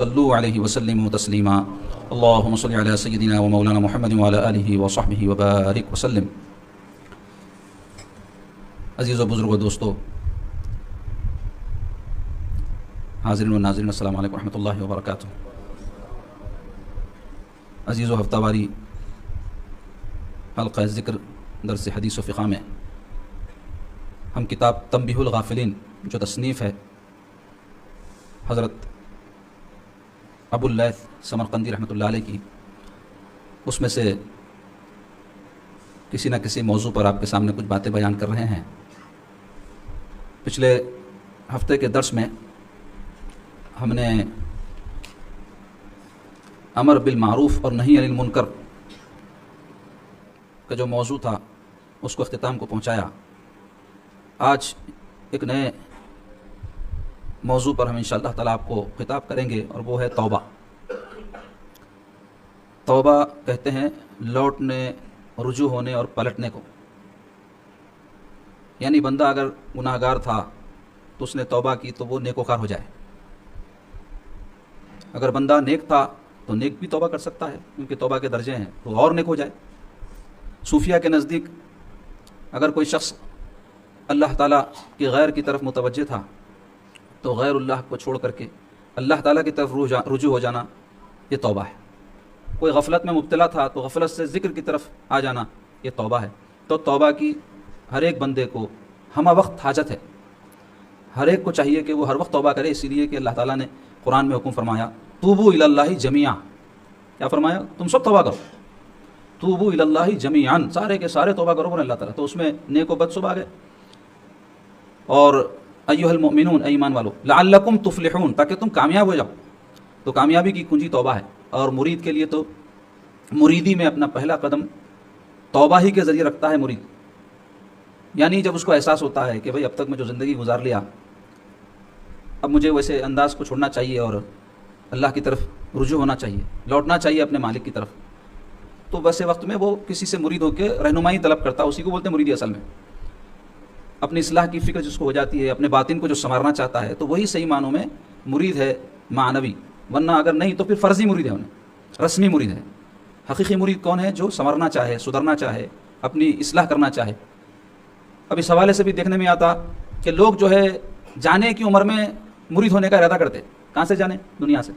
صلوا علیہ وسلم تسلیما اللہم صلی علی سیدنا و مولانا محمد وعلی آلہ وصحبہ وبارک وسلم۔ عزیز و بزرگ و دوستو، حاضرین و ناظرین، السلام علیکم ورحمۃ اللہ وبرکاتہ۔ عزیز و ہفتہ واری حلقہ ذکر درس حدیث و فقہ میں ہم کتاب تنبیہ الغافلین جو تصنیف ہے حضرت ابو اللیث سمرقندی رحمۃ اللہ علیہ کی، اس میں سے کسی نہ کسی موضوع پر آپ کے سامنے کچھ باتیں بیان کر رہے ہیں۔ پچھلے ہفتے کے درس میں ہم نے امر بالمعروف اور نہی عن المنکر کا جو موضوع تھا اس کو اختتام کو پہنچایا۔ آج ایک نئے موضوع پر ہم انشاءاللہ تعالیٰ آپ کو خطاب کریں گے، اور وہ ہے توبہ۔ توبہ کہتے ہیں لوٹنے، رجوع ہونے اور پلٹنے کو، یعنی بندہ اگر گناہ گار تھا تو اس نے توبہ کی تو وہ نیکوکار ہو جائے۔ اگر بندہ نیک تھا تو نیک بھی توبہ کر سکتا ہے، کیونکہ توبہ کے درجے ہیں، تو اور نیک ہو جائے۔ صوفیہ کے نزدیک اگر کوئی شخص اللہ تعالیٰ کی غیر کی طرف متوجہ تھا تو غیر اللہ کو چھوڑ کر کے اللہ تعالیٰ کی طرف رجوع ہو جانا یہ توبہ ہے۔ کوئی غفلت میں مبتلا تھا تو غفلت سے ذکر کی طرف آ جانا یہ توبہ ہے۔ تو توبہ کی ہر ایک بندے کو ہمہ وقت حاجت ہے، ہر ایک کو چاہیے کہ وہ ہر وقت توبہ کرے، اسی لیے کہ اللہ تعالیٰ نے قرآن میں حکم فرمایا توبوا الی اللہ جمیعا۔ کیا فرمایا؟ تم سب توبہ کرو، توبوا الی اللہ جمیعا، سارے کے سارے توبہ کرو اللہ تعالیٰ۔ تو اس میں نیک و بد سب آ گئے۔ اور ایھا المؤمنون، اے ایمان والو، لعلکم تفلحون، تاکہ تم کامیاب ہو جاؤ۔ تو کامیابی کی کنجی توبہ ہے، اور مرید کے لیے تو مریدی میں اپنا پہلا قدم توبہ ہی کے ذریعے رکھتا ہے مرید۔ یعنی جب اس کو احساس ہوتا ہے کہ بھئی اب تک میں جو زندگی گزار لیا، اب مجھے ویسے انداز کو چھوڑنا چاہیے اور اللہ کی طرف رجوع ہونا چاہیے، لوٹنا چاہیے اپنے مالک کی طرف، تو ویسے وقت میں وہ کسی سے مرید ہو کے رہنمائی طلب کرتا ہے، اسی کو بولتے ہیں مریدی اصل میں۔ اپنی اصلاح کی فکر جس کو ہو جاتی ہے، اپنے باطن کو جو سنوارنا چاہتا ہے، تو وہی صحیح معنوں میں مرید ہے معنوی، ورنہ اگر نہیں تو پھر فرضی مرید ہے، انہیں رسمی مرید ہے۔ حقیقی مرید کون ہے؟ جو سنورنا چاہے، سدھرنا چاہے، اپنی اصلاح کرنا چاہے۔ اب اس حوالے سے بھی دیکھنے میں آتا کہ لوگ جو ہے جانے کی عمر میں مرید ہونے کا ارادہ کرتے، کہاں سے جانے؟ دنیا سے،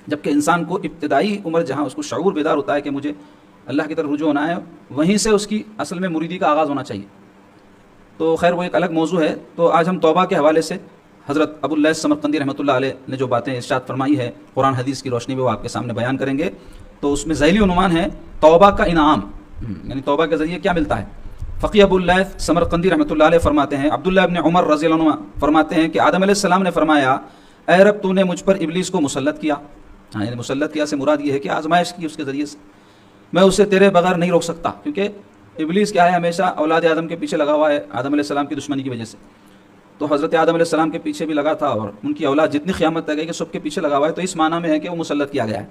جبکہ انسان کو ابتدائی عمر جہاں اس کو شعور بیدار ہوتا ہے کہ مجھے اللہ کی طرف رجوع ہونا ہے، وہیں سے اس کی اصل میں مریدی کا آغاز ہونا چاہیے۔ تو خیر وہ ایک الگ موضوع ہے۔ تو آج ہم توبہ کے حوالے سے حضرت ابو اللیث سمرقندی رحمۃ اللہ علیہ نے جو باتیں ارشاد فرمائی ہے قرآن حدیث کی روشنی میں، وہ آپ کے سامنے بیان کریں گے۔ تو اس میں ذیلی عنوان ہے توبہ کا انعام، یعنی توبہ کے ذریعے کیا ملتا ہے۔ فقی ابو اللیث سمرقندی رحمۃ اللہ علیہ فرماتے ہیں، عبداللہ ابن عمر رضی اللہ عنہ فرماتے ہیں کہ آدم علیہ السلام نے فرمایا اے رب تو نے مجھ پر ابلیس کو مسلط کیا، یعنی مسلط کیا سے مراد یہ ہے کہ آزمائش کی اس کے ذریعے سے، میں اسے تیرے بغیر نہیں روک سکتا، کیونکہ ابلیس کیا ہے، ہمیشہ اولاد آدم کے پیچھے لگا ہوا ہے آدم علیہ السلام کی دشمنی کی وجہ سے۔ تو حضرت آدم علیہ السلام کے پیچھے بھی لگا تھا، اور ان کی اولاد جتنی قیامت تک ہے کہ سب کے پیچھے لگا ہوا ہے، تو اس معنی میں ہے کہ وہ مسلط کیا گیا ہے۔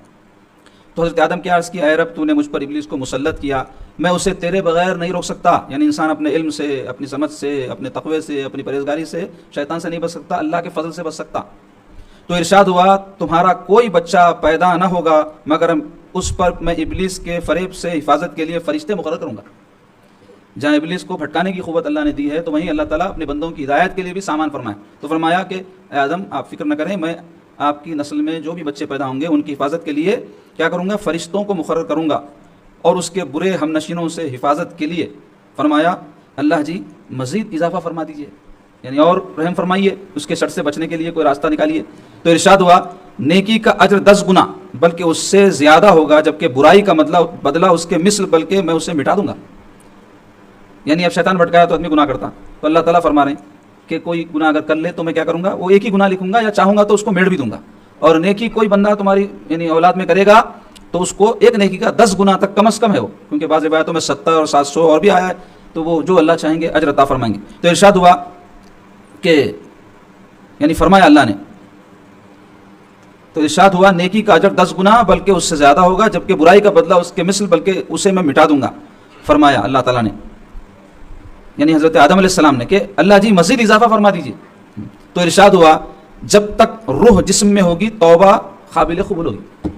تو حضرت آدم کی عرض کی اے رب تو نے مجھ پر ابلیس کو مسلط کیا، میں اسے تیرے بغیر نہیں روک سکتا، یعنی انسان اپنے علم سے، اپنی سمجھ سے، اپنے تقوی سے، اپنی پرہیزگاری سے شیطان سے نہیں بچ سکتا، اللہ کے فضل سے بچ سکتا۔ تو ارشاد ہوا تمہارا کوئی بچہ پیدا نہ ہوگا مگر اس پر میں ابلیس کے فریب سے حفاظت کے لیے فرشتے مقرر کروں گا۔ جہاں ابلیس کو بھٹکانے کی قوت اللہ نے دی ہے، تو وہیں اللہ تعالیٰ اپنے بندوں کی ہدایت کے لیے بھی سامان فرمائے۔ تو فرمایا کہ اے آدم آپ فکر نہ کریں، میں آپ کی نسل میں جو بھی بچے پیدا ہوں گے ان کی حفاظت کے لیے کیا کروں گا؟ فرشتوں کو مقرر کروں گا، اور اس کے برے ہم نشینوں سے حفاظت کے لیے فرمایا اللہ جی مزید اضافہ فرما دیجئے، یعنی اور رحم فرمائیے، اس کے شر سے بچنے کے لیے کوئی راستہ نکالیے۔ تو ارشاد ہوا نیکی کا اجر 10 گنا بلکہ اس سے زیادہ ہوگا، جبکہ برائی کا بدلہ اس کے مثل بلکہ میں اسے مٹا دوں گا۔ یعنی اب شیطان بھٹکایا تو آدمی گناہ کرتا، تو اللہ تعالیٰ فرما رہے ہیں کہ کوئی گناہ اگر کر لے تو میں کیا کروں گا؟ وہ ایک ہی گناہ لکھوں گا، یا چاہوں گا تو اس کو میڑ بھی دوں گا۔ اور نیکی کوئی بندہ تمہاری یعنی اولاد میں کرے گا تو اس کو ایک نیکی کا 10 گنا تک کم از کم ہے وہ، کیونکہ بعض روایتوں میں 70 اور 700 اور بھی آیا ہے، تو وہ جو اللہ چاہیں گے اجر عطا فرمائیں گے۔ تو ارشاد ہوا کہ یعنی فرمایا اللہ نے، تو ارشاد ہوا نیکی کا اجر 10 گنا بلکہ اس سے زیادہ ہوگا، جبکہ برائی کا بدلہ اس کے مثل بلکہ اسے میں مٹا دوں گا، فرمایا اللہ تعالیٰ نے، یعنی حضرت آدم علیہ السلام نے، کہ اللہ جی مزید اضافہ فرما دیجیے۔ تو ارشاد ہوا جب تک روح جسم میں ہوگی توبہ قابل قبول ہوگی.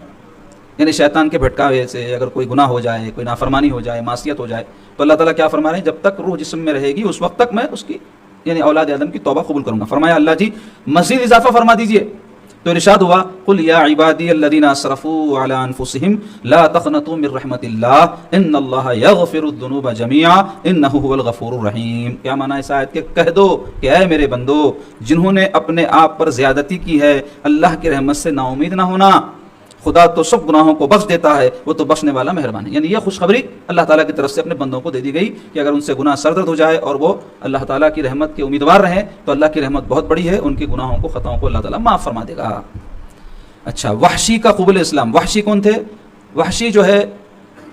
یعنی شیطان کے بھٹکاوے سے اگر کوئی گناہ ہو جائے, کوئی نافرمانی ہو جائے, معصیت ہو جائے, تو اللہ تعالیٰ کیا فرما رہے ہیں, جب تک روح جسم میں رہے گی اس وقت تک میں اس کی یعنی اولاد آدم کی توبہ قبول کروں گا. فرمایا اللہ جی مزید اضافہ فرما دیجئے. تو ارشاد ہوا قل یا عبادی الذین اسرفوا علی انفسہم لا تقنطوا من رحمت اللہ ان اللہ یغفر الذنوب جميعا انہ هو الغفور الرحیم. کیا معنی اس آیت کے, کہہ دو کہ اے میرے بندو جنہوں نے اپنے آپ پر زیادتی کی ہے, اللہ کی رحمت سے نا امید نہ ہونا. خدا تو سب گناہوں کو بخش دیتا ہے, وہ تو بخشنے والا مہربان ہے. یعنی یہ خوشخبری اللہ تعالیٰ کی طرف سے اپنے بندوں کو دے دی گئی کہ اگر ان سے گناہ سردرد ہو جائے اور وہ اللہ تعالیٰ کی رحمت کے امیدوار رہیں تو اللہ کی رحمت بہت بڑی ہے, ان کے گناہوں کو خطاؤں کو اللہ تعالیٰ معاف فرما دے گا. اچھا, وحشی کا قبول اسلام. وحشی کون تھے؟ وحشی جو ہے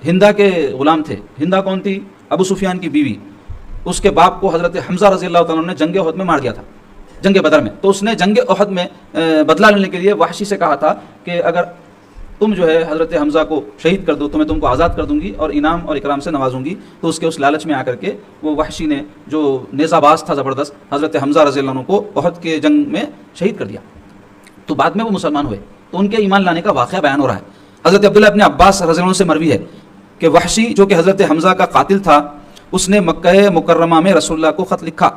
ہندا کے غلام تھے. ہندا کون تھی؟ ابو سفیان کی بیوی. اس کے باپ کو حضرت حمزہ رضی اللہ تعالیٰ نے جنگ احد میں مار دیا تھا, جنگ بدر میں. تو اس نے جنگ احد میں بدلہ لینے کے لیے وحشی سے کہا تھا کہ اگر تم جو ہے حضرت حمزہ کو شہید کر دو تو میں تم کو آزاد کر دوں گی اور انعام اور اکرام سے نوازوں گی. تو اس کے اس لالچ میں آ کر کے وہ وحشی نے جو نیزہ باز تھا زبردست, حضرت حمزہ رضی اللہ عنہ کو احد کے جنگ میں شہید کر دیا. تو بعد میں وہ مسلمان ہوئے. تو ان کے ایمان لانے کا واقعہ بیان ہو رہا ہے. حضرت عبداللہ ابن عباس رضی اللہ عنہ سے مروی ہے کہ وحشی جو کہ حضرت حمزہ کا قاتل تھا, اس نے مکہ مکرمہ میں رسول اللہ کو خط لکھا,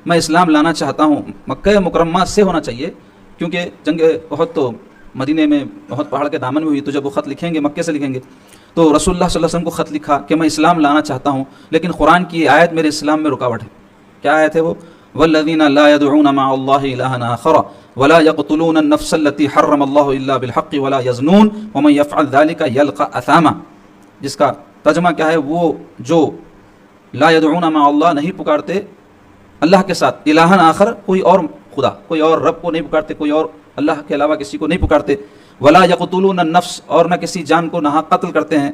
میں اسلام لانا چاہتا ہوں. مکہ مکرمہ سے ہونا چاہیے کیونکہ جنگ احد تو مدینے میں بہت پہاڑ کے دامن میں ہوئی, تو جب وہ خط لکھیں گے مکے سے لکھیں گے. تو رسول اللہ صلی اللہ علیہ وسلم کو خط لکھا کہ میں اسلام لانا چاہتا ہوں لیکن قرآن کی آیت میرے اسلام میں رکاوٹ ہے. کیا آیت ہے وہ؟ والذین لا يدعون مع اللہ الہا آخر ولا يقتلون النفس التي حرم اللہ الا بالحق ولا يزنون ومن يفعل ذلك يلقى اثاما. جس کا ترجمہ کیا ہے؟ وہ جو لا يدعون مع اللہ, نہیں پکارتے اللہ کے ساتھ, الہا آخر, کوئی اور خدا, کوئی اور رب کو نہیں پکارتے, کوئی اور اللہ کے علاوہ کسی کو نہیں پکارتے. ولا یقتلون النفس, اور نہ کسی جان کو ناحق قتل کرتے ہیں,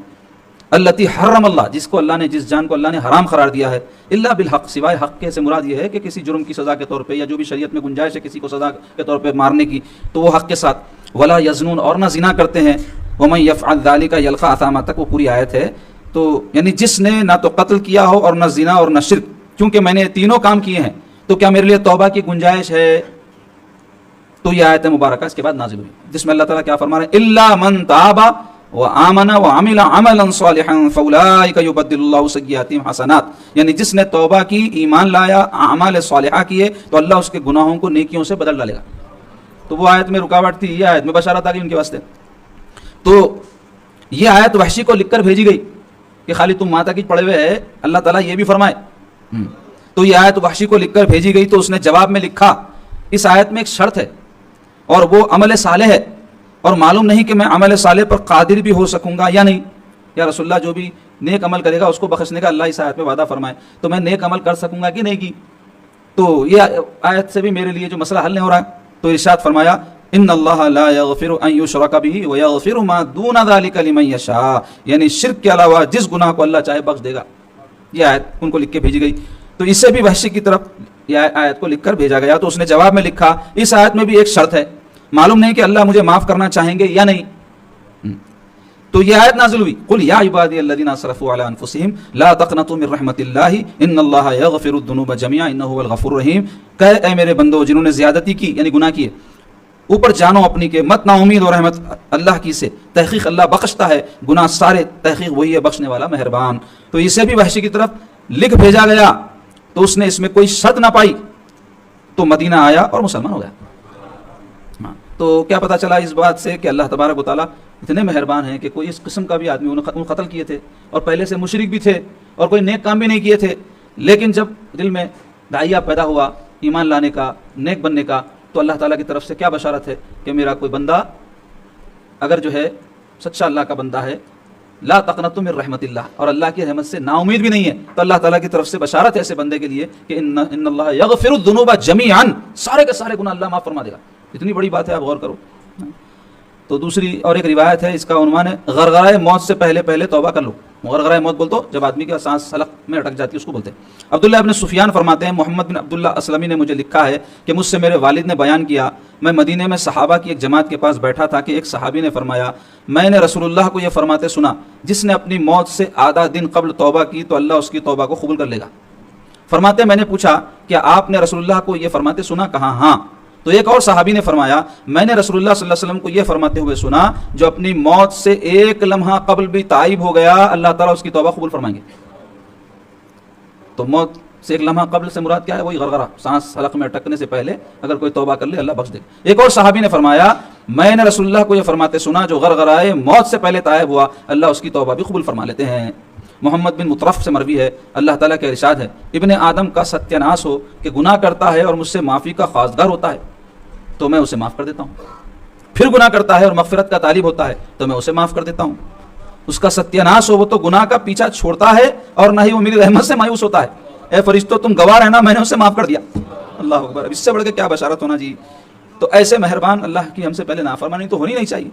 التی حرم اللہ, جس کو اللہ نے, جس جان کو اللہ نے حرام قرار دیا ہے, الا بالحق, سوائے حق کے. سے مراد یہ ہے کہ کسی جرم کی سزا کے طور پہ یا جو بھی شریعت میں گنجائش ہے کسی کو سزا کے طور پہ مارنے کی, تو وہ حق کے ساتھ. ولا یزنون, اور نہ زنا کرتے ہیں. ومن یفعل ذلک یلقى اثاما تک وہ پوری آیت ہے. تو یعنی جس نے نہ تو قتل کیا ہو اور نہ زنا اور نہ شرک, کیونکہ میں نے تینوں کام کیے ہیں تو کیا میرے لیے توبہ کی گنجائش ہے؟ تو یہ آیت مبارکہ اس کے بعد نازل ہوئی جس میں اللہ تعالیٰ کیا فرما رہے ہیں, الا من تاب وآمن وعمل عملا صالحا فاولئک یبدل اللہ سیئاتہم حسنات. یعنی جس نے توبہ کی, ایمان لایا, اعمال صالحہ کیے, تو اللہ اس کے گناہوں کو نیکیوں سے بدل ڈالے گا. تو وہ آیت میں رکاوٹ تھی, یہ آیت میں بشارت آ گئی ان کے واسطے. تو یہ آیت وحشی کو لکھ کر بھیجی گئی کہ خالی تم ماتا کی پڑے ہوئے ہے, اللہ تعالیٰ یہ بھی فرمائے. تو یہ آیت وحشی کو لکھ کر بھیجی گئی. تو اس نے جواب میں لکھا, اس آیت میں ایک شرط ہے اور وہ عمل صالح ہے, اور معلوم نہیں کہ میں عمل صالح پر قادر بھی ہو سکوں گا یا نہیں. یا رسول اللہ, جو بھی نیک عمل کرے گا اس کو بخشنے کا اللہ اس آیت میں وعدہ فرمائے, تو میں نیک عمل کر سکوں گا کہ نہیں کی. تو یہ آیت سے بھی میرے لیے جو مسئلہ حل نہیں ہو رہا ہے. تو ارشاد فرمایا, ان اللہ لا یغفر ان یشرک بہ ویغفر ما دون ذلک لمن یشاء. یعنی شرک کے علاوہ جس گناہ کو اللہ چاہے بخش دے گا. یہ آیت ان کو لکھ کے بھیجی گئی. تو اس سے بھی وحشی کی طرف یہ آیت کو لکھ کر بھیجا گیا. تو اس نے جواب میں لکھا, اس آیت میں بھی ایک شرط ہے, معلوم نہیں کہ اللہ مجھے معاف کرنا چاہیں گے یا نہیں. تو یہ آیت نازل ہوئی, قل یا عبادی الذین اسرفوا علی انفسہم لا تقنطوا من رحمت اللہ ان اللہ یغفر الذنوب جميعا انہ هو الغفور الرحیم. کہ اے میرے بندو جنہوں نے زیادتی کی یعنی گناہ کیے, اوپر جانو اپنی کے مت نا امید ہو رحمت اللہ کی سے, تحقیق اللہ بخشتا ہے گناہ سارے, تحقیق وہی ہے بخشنے والا مہربان. تو اسے بھی وحشی کی طرف لکھ بھیجا گیا. تو اس نے اس میں کوئی شرط نہ پائی, تو مدینہ آیا اور مسلمان ہو گیا. تو کیا پتہ چلا اس بات سے کہ اللہ تبارک و تعالیٰ اتنے مہربان ہیں کہ کوئی اس قسم کا بھی آدمی انہوں قتل کیے تھے اور پہلے سے مشرک بھی تھے اور کوئی نیک کام بھی نہیں کیے تھے, لیکن جب دل میں داعیہ پیدا ہوا ایمان لانے کا, نیک بننے کا, تو اللہ تعالیٰ کی طرف سے کیا بشارت ہے کہ میرا کوئی بندہ اگر جو ہے سچا اللہ کا بندہ ہے, لا تقنطوا من رحمت اللہ, اور اللہ کی رحمت سے نا امید بھی نہیں ہے, تو اللہ تعالیٰ کی طرف سے بشارت ہے ایسے بندے کے لیے کہ ان اللہ یغفر الذنوب جميعا, سارے کے سارے گناہ اللہ معاف فرما دے گا. اتنی بڑی بات ہے, آپ غور کرو. تو دوسری اور ایک روایت ہے, اس کا عنوان ہے غرغرہ موت سے پہلے پہلے توبہ کر لو. غرغرہ موت بول تو جب آدمی کا سانس حلق میں اٹک جاتی ہے اس کو بولتے ہیں. عبداللہ ابن سفیان فرماتے ہیں, محمد بن عبداللہ اسلمی نے مجھے لکھا ہے کہ مجھ سے میرے والد نے بیان کیا, میں مدینے میں صحابہ کی ایک جماعت کے پاس بیٹھا تھا کہ ایک صحابی نے فرمایا, میں نے رسول اللہ کو یہ فرماتے سنا, جس نے اپنی موت سے آدھا دن قبل توبہ کی تو اللہ اس کی توبہ کو قبول کر لے گا. فرماتے میں نے پوچھا, کیا آپ نے رسول اللہ کو یہ فرماتے سنا؟ کہا ہاں. تو ایک اور صحابی نے فرمایا میں نے رسول اللہ صلی اللہ علیہ وسلم کو یہ فرماتے ہوئے سنا جو اپنی موت سے ایک لمحہ قبل بھی تائب ہو گیا اللہ تعالیٰ اس کی توبہ قبول فرمائیں گے. تو موت سے ایک لمحہ قبل سے مراد کیا ہے؟ وہی غرغرہ، سانس حلق میں اٹکنے سے پہلے اگر کوئی توبہ کر لے اللہ بخش دے. ایک اور صحابی نے فرمایا میں نے رسول اللہ کو یہ فرماتے سنا جو غرغرائے موت سے پہلے تائب ہوا اللہ اس کی توبہ بھی قبول فرما لیتے ہیں. محمد بن مطرف سے مروی ہے اللہ تعالیٰ کا ارشاد ہے ابن آدم کا ستیہ ناس ہو کہ گناہ کرتا ہے اور مجھ سے معافی کا خواستگار ہوتا ہے تو میں اسے معاف کر دیتا ہوں، پھر گناہ کرتا ہے اور مغفرت کا طالب ہوتا ہے تو میں اسے معاف کر دیتا ہوں. اس کا ستیہ ناس ہو، وہ تو گناہ کا پیچھا چھوڑتا ہے اور نہ ہی وہ میری رحمت سے مایوس ہوتا ہے. اے فرشتوں تم گواہ رہنا میں نے اسے معاف کر دیا. اللہ اکبر، اس سے بڑھ کے کیا بشارت ہونا جی. تو ایسے مہربان اللہ کی ہم سے پہلے نافرمانی تو ہونی نہیں چاہیے،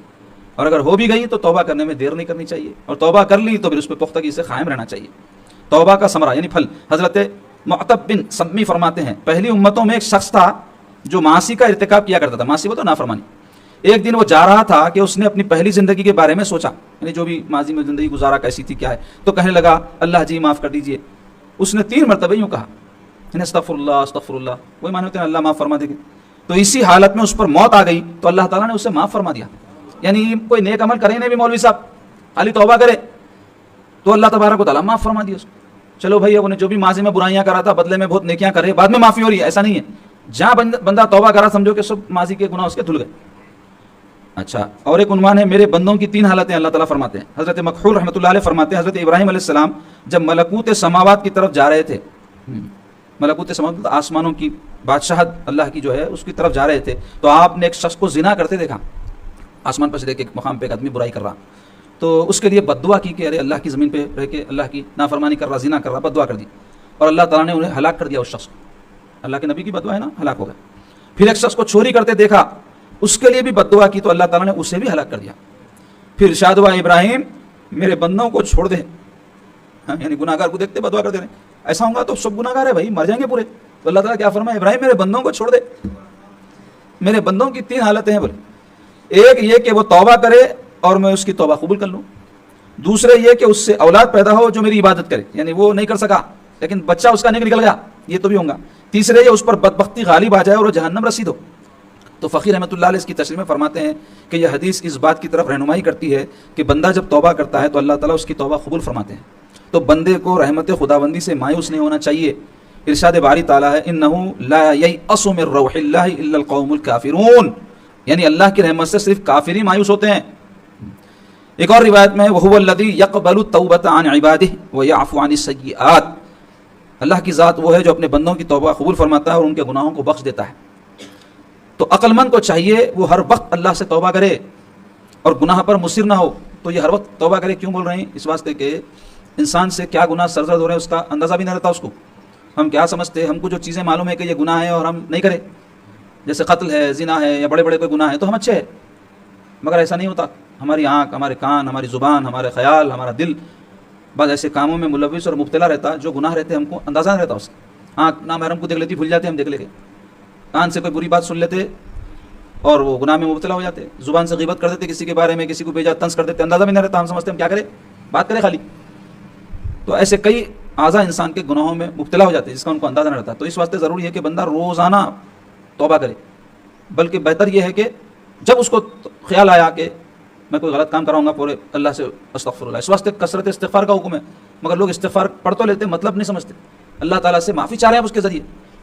اور اگر ہو بھی گئی تو توبہ کرنے میں دیر نہیں کرنی چاہیے، اور توبہ کر لی تو پھر اس پہ پختگی سے قائم رہنا چاہیے. توبہ کا ثمرہ یعنی پھل. حضرت معتب بن سمی فرماتے ہیں پہلی امتوں میں ایک شخص تھا جو معاصی کا ارتکاب کیا کرتا تھا. معاصی وہ تو نافرمانی. ایک دن وہ جا رہا تھا کہ اس نے اپنی پہلی زندگی کے بارے میں سوچا، یعنی جو بھی ماضی میں زندگی گزارا کیسی تھی کیا ہے، تو کہنے لگا اللہ جی معاف کر دیجئے. اس نے 3 مرتبہ یوں کہا یعنی استغفر اللہ استغفر اللہ، وہی معنی ہوتے ہیں اللہ معاف فرما دے گے. تو اسی حالت میں اس پر موت آ گئی تو اللہ تعالیٰ نے اسے معاف فرما دیا. یعنی کوئی نیک عمل کرے نہیں بھی مولوی صاحب، خالی توبہ کرے تو اللہ تبارک و تعالیٰ معاف فرما دیا اس کو. چلو بھائی اب انہیں جو بھی ماضی میں برائیاں کرا تھا بدلے میں بہت نیکیاں کرے بعد میں معافی ہو رہی ہے، ایسا نہیں ہے. جہاں بندہ توبہ کرا سمجھو کہ سب ماضی کے گناہ اس کے دھل گئے. اچھا، اور ایک عنوان ہے میرے بندوں کی 3 حالتیں اللہ تعالیٰ فرماتے ہیں. حضرت مکحول رحمۃ اللہ علیہ فرماتے ہیں حضرت ابراہیم علیہ السلام جب ملکوت سماوات کی طرف جا رہے تھے، ملکوت سماوات آسمانوں کی بادشاہت اللہ کی جو ہے اس کی طرف جا رہے تھے، تو آپ نے ایک شخص کو زنا کرتے دیکھا. آسمان پر سے دیکھ کے ایک مقام پہ ایک آدمی برائی کر رہا، تو اس کے لیے بد دعا کی کہ ارے اللہ کی زمین پہ رہ کے اللہ کی نافرمانی کر رہا، زنا کر رہا، بد دعا کر دی، اور اللہ تعالیٰ نے انہیں ہلاک کر دیا اس شخص کو. اللہ کے نبی کی بد دعا ہے نا، ہلاک ہو گئے. پھر ایک شخص کو چوری کرتے دیکھا، اس کے لیے بھی بد دعا کی تو اللہ تعالیٰ نے اسے بھی ہلاک کر دیا. پھر ارشاد ہوا ابراہیم میرے بندوں کو چھوڑ دے. یعنی گناہ گار کو دیکھتے بد دعا کر دے رہے ہیں، ایسا ہوگا تو سب گناہ گار ہے بھائی، مر جائیں گے پورے. تو اللہ تعالیٰ کیا فرمایا ابراہیم میرے بندوں کو چھوڑ دے. میرے بندوں کی 3 حالتیں ہیں بولے. ایک یہ کہ وہ توبہ کرے اور میں اس کی توبہ قبول کر لوں. دوسرے یہ کہ اس سے اولاد پیدا ہو جو میری عبادت کرے، یعنی وہ نہیں کر سکا لیکن بچہ اس کا نکل گیا، یہ تو بھی ہوگا. تیسرے یہ اس پر بدبختی غالب آ جائے اور وہ جہنم رسید ہو. تو فقیر رحمۃ اللہ علیہ اس کی تشریح میں فرماتے ہیں کہ یہ حدیث اس بات کی طرف رہنمائی کرتی ہے کہ بندہ جب توبہ کرتا ہے تو اللہ تعالیٰ اس کی توبہ قبول فرماتے ہیں. تو بندے کو رحمت خداوندی سے مایوس نہیں ہونا چاہیے. ارشاد باری تعالیٰ ہے انہ لا ییأس من روح اللہ الا القوم الکافرون، یعنی اللہ کی رحمت سے صرف کافر ہی مایوس ہوتے ہیں. ایک اور روایت میں وہو الذی یقبل التوبۃ عن عبادہ ویعفو عن السیئات، اللہ کی ذات وہ ہے جو اپنے بندوں کی توبہ قبول فرماتا ہے اور ان کے گناہوں کو بخش دیتا ہے. تو عقل مند کو چاہیے وہ ہر وقت اللہ سے توبہ کرے اور گناہ پر مصر نہ ہو. تو یہ ہر وقت توبہ کرے کیوں بول رہے ہیں؟ اس واسطے کہ انسان سے کیا گناہ سرزد ہو رہے ہیں اس کا اندازہ بھی نہیں رہتا اس کو. ہم کیا سمجھتے ہیں، ہم کو جو چیزیں معلوم ہے کہ یہ گناہ ہے اور ہم نہیں کرے، جیسے قتل ہے، زنا ہے، یا بڑے بڑے کوئی گناہ ہے تو ہم اچھے ہیں، مگر ایسا نہیں ہوتا. ہماری آنکھ، ہمارے کان، ہماری زبان، ہمارے خیال، ہمارا دل بعض ایسے کاموں میں ملوث اور مبتلا رہتا جو گناہ رہتے ہم کو اندازہ نہیں رہتا اس کا. آنکھ نامحرم کو دیکھ لیتی، بھول جاتے ہم دیکھ لے کے. کان سے کوئی بری بات سن لیتے اور وہ گناہ میں مبتلا ہو جاتے. زبان سے غیبت کر دیتے کسی کے بارے میں، کسی کو بیجا طنز کر دیتے، اندازہ بھی نہیں رہتا، ہم سمجھتے ہم کیا کریں، بات کریں خالی. تو ایسے کئی اعضاء انسان کے گناہوں میں مبتلا ہو جاتے ہیں جس کا ان کو اندازہ نہیں رہتا. تو اس واسطے ضروری ہے کہ بندہ روزانہ توبہ کرے. بلکہ بہتر یہ ہے کہ جب اس کو خیال آیا کہ میں کوئی غلط کام کراؤں گا پورے اللہ سے استغفر اللہ. اس واسطے کثرت استغفار کا حکم ہے، مگر لوگ استغفار پڑھ تو لیتے مطلب نہیں سمجھتے. اللہ تعالیٰ سے معافی چاہ رہے ہیں اس کے ذریعے.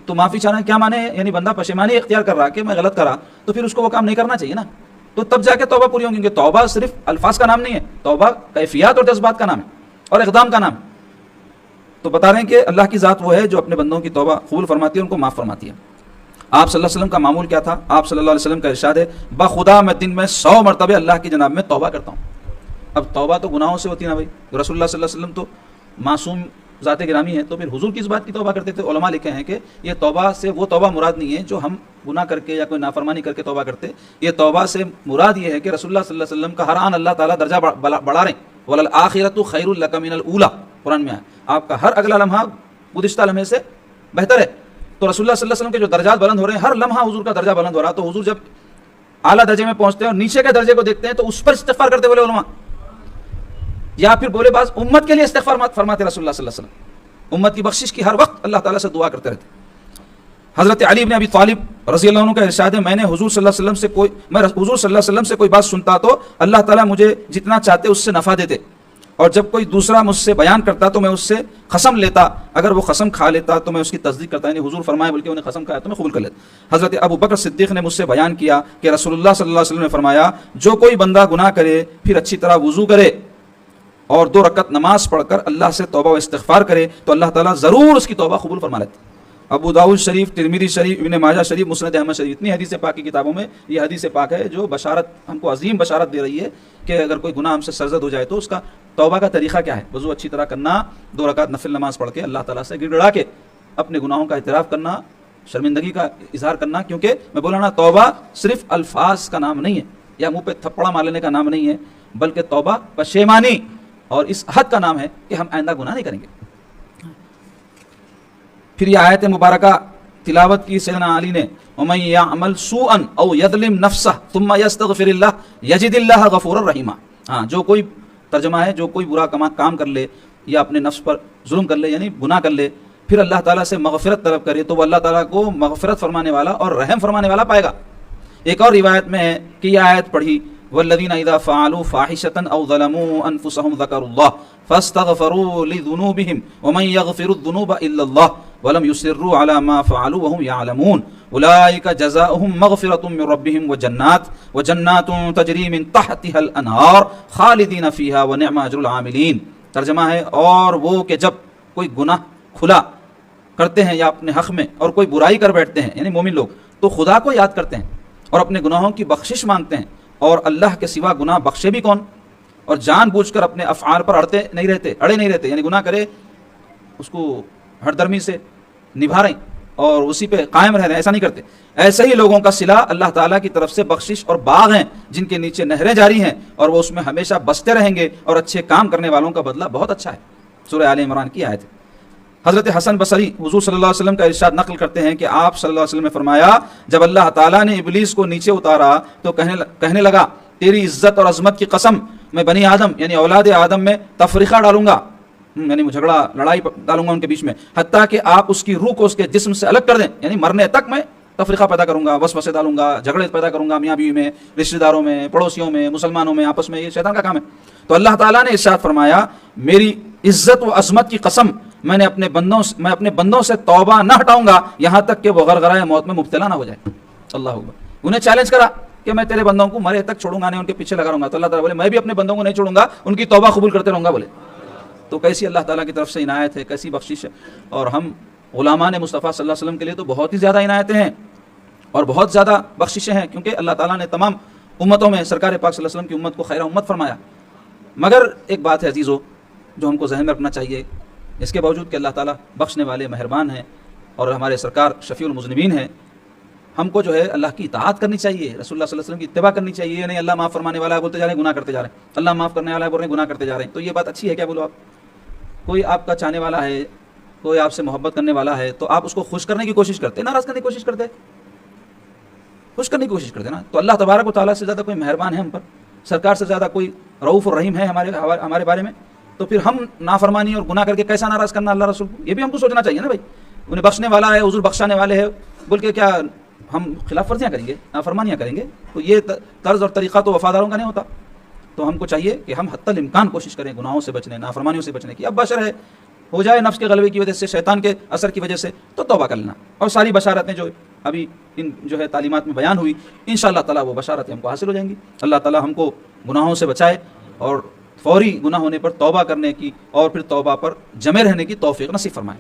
تو معافی چاہنا کیا معنی ہے؟ یعنی بندہ پشیمانی اختیار کر رہا کہ میں غلط کرا تو پھر اس کو وہ کام نہیں کرنا چاہیے نا. تو تب جا کے توبہ پوری ہوں گی. توبہ صرف الفاظ کا نام نہیں ہے، توبہ کیفیات اور جذبات کا نام ہے اور اقدام کا نام. تو بتا رہے ہیں کہ اللہ کی ذات وہ ہے جو اپنے بندوں کی توبہ قبول فرماتی ہے، ان کو معاف فرماتی ہے. آپ صلی اللہ علیہ وسلم کا معمول کیا تھا؟ آپ صلی اللہ علیہ وسلم کا ارشاد ہے بخدا میں دن میں 100 مرتبہ اللہ کی جناب میں توبہ کرتا ہوں. اب توبہ تو گناہوں سے ہوتی ہے نا بھائی. رسول اللہ صلی اللہ علیہ وسلم تو معصوم ذات گرامی ہے، تو پھر حضور کس بات کی توبہ کرتے تھے؟ علماء لکھے ہیں کہ یہ توبہ سے وہ توبہ مراد نہیں ہے جو ہم گناہ کر کے یا کوئی نافرمانی کر کے توبہ کرتے. یہ توبہ سے مراد یہ ہے کہ رسول اللہ صلی اللہ علیہ وسلم کا ہر آن اللہ تعالیٰ درجہ بڑھا رہے ہیں. وَلَلْآخِرَةُ خَيْرٌ لَكَ مِنَ الْأُولَىٰ، قرآن میں ہے آپ کا ہر اگلا لمحہ گزشتہ لمحے سے بہتر ہے. تو رسول اللہ صلی اللہ علیہ وسلم کے جو درجات بلند ہو رہے ہیں، ہر لمحہ حضور کا درجہ بلند ہو رہا. تو حضور جب اعلیٰ درجے میں پہنچتے ہیں اور نیچے کے درجے کو دیکھتے ہیں تو اس پر استغفار کرتے بولے علماء، یا پھر بولے بعض امت کے لیے استغفار فرماتے رسول اللہ صلی اللہ علیہ وسلم. امت کی بخشش کی ہر وقت اللہ تعالیٰ سے دعا کرتے رہتے. حضرت علی بن ابی طالب رضی اللہ عنہ کا ارشاد ہے، میں حضور صلی اللہ علیہ وسلم سے کوئی بات سنتا تو اللہ تعالیٰ مجھے جتنا چاہتے اس سے نفع دیتے، اور جب کوئی دوسرا مجھ سے بیان کرتا تو میں اس سے قسم لیتا، اگر وہ قسم کھا لیتا تو میں اس کی تصدیق کرتا، یعنی حضور فرمائے بلکہ انہیں قسم کھایا تو میں قبول کر لیتا۔ حضرت ابو بکر صدیق نے مجھ سے بیان کیا کہ رسول اللہ صلی اللہ علیہ وسلم نے فرمایا، جو کوئی بندہ گناہ کرے پھر اچھی طرح وضو کرے اور 2 رکعت نماز پڑھ کر اللہ سے توبہ و استغفار کرے تو اللہ تعالیٰ ضرور اس کی توبہ قبول فرما لیتا۔ ابو داؤد شریف، ترمذی شریف، ابن ماجہ شریف، مسند احمد شریف، اتنی حدیث پاک کی کتابوں میں یہ حدیث پاک ہے جو بشارت ہم کو عظیم بشارت دے رہی ہے کہ اگر کوئی گناہ ہم سے سرزد ہو جائے تو اس کا توبہ کا طریقہ کیا ہے۔ وضو اچھی طرح کرنا، 2 رکعت نفل نماز پڑھ کے اللہ تعالیٰ سے گڑ گڑا کے اپنے گناہوں کا اعتراف کرنا، شرمندگی کا اظہار کرنا، کیونکہ میں بولا نا توبہ صرف الفاظ کا نام نہیں ہے یا منہ پہ تھپڑا مار لینے کا نام نہیں ہے، بلکہ توبہ پشیمانی اور اس حد کا نام ہے کہ ہم آئندہ گناہ نہیں کریں گے۔ پھر یہ آیت مبارکہ تلاوت کی سیدنا علی نے، وَمَن يَعْمَلْ سُوءًا أَوْ يَظْلِمْ نَفْسَهُ ثُمَّ يَسْتَغْفِرِ اللَّهَ يَجِدِ اللَّهَ غَفُورًا رَحِيمًا۔ ہاں، جو کوئی ترجمہ ہے، جو کوئی برا کام کر لے یا اپنے نفس پر ظلم کر لے یعنی گناہ کر لے، پھر اللہ تعالیٰ سے مغفرت طلب کرے تو وہ اللہ تعالیٰ کو مغفرت فرمانے والا اور رحم فرمانے والا پائے گا۔ ایک اور روایت میں ہے کہ یہ آیت پڑھی، والذین اذا فعلوا فاحشة او ظلموا انفسهم ذکروا اللہ فاستغفروا لذنوبهم ومن يغفر الذنوب الا اللہ ولم يصروا على ما فعلوا وهم يعلمون اولئک جزاؤهم مغفرة من ربهم وجنات تجری من تحتها الانہار خالدین فیہا ونعم اجر العاملین۔ ترجمہ ہے، اور وہ کہ جب کوئی گناہ کھلا کرتے ہیں یا اپنے حق میں اور کوئی برائی کر بیٹھتے ہیں یعنی مومن لوگ، تو خدا کو یاد کرتے ہیں اور اپنے گناہوں کی بخشش مانگتے ہیں، اور اللہ کے سوا گناہ بخشے بھی کون، اور جان بوجھ کر اپنے افعال پر اڑے نہیں رہتے یعنی گناہ کرے اس کو ہر درمی سے نبھا رہے اور اسی پہ قائم رہ رہے ہیں، ایسا نہیں کرتے۔ ایسے ہی لوگوں کا صلہ اللہ تعالیٰ کی طرف سے بخشش اور باغ ہیں جن کے نیچے نہریں جاری ہیں اور وہ اس میں ہمیشہ بستے رہیں گے، اور اچھے کام کرنے والوں کا بدلہ بہت اچھا ہے۔ سورہ آل عمران کی آیت ہے۔ حضرت حسن بصری حضور صلی اللہ علیہ وسلم کا ارشاد نقل کرتے ہیں کہ آپ صلی اللہ علیہ وسلم نے فرمایا، جب اللہ تعالیٰ نے ابلیس کو نیچے اتارا تو کہنے لگا، تیری عزت اور عظمت کی قسم، میں بنی آدم یعنی اولاد آدم میں تفریقہ ڈالوں گا، یعنی جھگڑا لڑائی ڈالوں گا ان کے بیچ میں، حتیٰ کہ آپ اس کی روح کو اس کے جسم سے الگ کر دیں، یعنی مرنے تک میں تفریقہ پیدا کروں گا، وسوسے ڈالوں گا، جھگڑے پیدا کروں گا میاں بیوی میں، رشتہ داروں میں، پڑوسیوں میں، مسلمانوں میں آپس میں، یہ شیطان کا کام ہے۔ تو اللہ تعالیٰ نے ارشاد فرمایا، میری عزت و عظمت کی قسم، میں اپنے بندوں سے توبہ نہ ہٹاؤں گا یہاں تک کہ وہ غرغرۂ موت میں مبتلا نہ ہو جائے۔ اللہ اکبر۔ انہیں چیلنج کرا کہ میں تیرے بندوں کو مرے تک چھوڑوں گا نہیں، ان کے پیچھے لگا رہوں گا، تو اللہ تعالیٰ بولے میں بھی اپنے بندوں کو نہیں چھوڑوں گا، ان کی توبہ قبول کرتے رہوں گا۔ بولے تو کیسی اللہ تعالیٰ کی طرف سے عنایت ہے، کیسی بخشش ہے۔ اور ہم غلامان مصطفیٰ صلی اللہ علیہ وسلم کے لیے تو بہت ہی زیادہ عنایتیں ہیں اور بہت زیادہ بخششیں ہیں، کیونکہ اللہ تعالیٰ نے تمام امتوں میں سرکار پاک صلی اللہ علیہ وسلم کی امت کو خیر امت فرمایا۔ مگر ایک بات ہے عزیزو جو ہم کو ذہن میں رکھنا چاہیے، اس کے باوجود کہ اللہ تعالیٰ بخشنے والے مہربان ہیں اور ہمارے سرکار شفیع المذنبین ہیں، ہم کو جو ہے اللہ کی اطاعت کرنی چاہیے، رسول اللہ صلی اللہ علیہ وسلم کی اتباع کرنی چاہیے، نہیں اللہ معاف فرمانے والا ہے بولتے جا رہے ہیں، گناہ کرتے جا رہے ہیں، اللہ معاف کرنے والا ہے بول رہے ہیں، گناہ کرتے جا رہے ہیں۔ تو یہ بات اچھی ہے کیا؟ بولو آپ، کوئی آپ کا چاہنے والا ہے، کوئی آپ سے محبت کرنے والا ہے تو آپ اس کو خوش کرنے کی کوشش کرتے، ناراض کرنے کی کوشش کرتے، خوش کرنے کی کوشش کرتے نا۔ تو اللہ تبارک و تعالیٰ سے زیادہ کوئی مہربان ہے ہم پر، سرکار سے زیادہ کوئی رؤوف اور رحیم ہے ہمارے بارے میں، تو پھر ہم نافرمانی اور گناہ کر کے کیسا ناراض کرنا اللہ رسول کو؟ یہ بھی ہم کو سوچنا چاہیے نا بھائی، انہیں بخشنے والا ہے، حضور بخشانے والے ہیں بول کے کیا ہم خلاف ورزیاں کریں گے، نافرمانیاں کریں گے؟ تو یہ طرز اور طریقہ تو وفاداروں کا نہیں ہوتا۔ تو ہم کو چاہیے کہ ہم حتی الامکان کوشش کریں گناہوں سے بچنے، نافرمانیوں سے بچنے کی۔ اب بشر ہے، ہو جائے نفس کے غلبے کی وجہ سے، شیطان کے اثر کی وجہ سے، تو توبہ کر لینا، اور ساری بشارتیں جو ابھی ان جو ہے تعلیمات میں بیان ہوئی، انشاءاللہ تعالیٰ وہ بشارتیں ہم کو حاصل ہو جائیں گی۔ اللہ تعالیٰ ہم کو گناہوں سے بچائے اور فوری گناہ ہونے پر توبہ کرنے کی اور پھر توبہ پر جمے رہنے کی توفیق نصیب فرمائے۔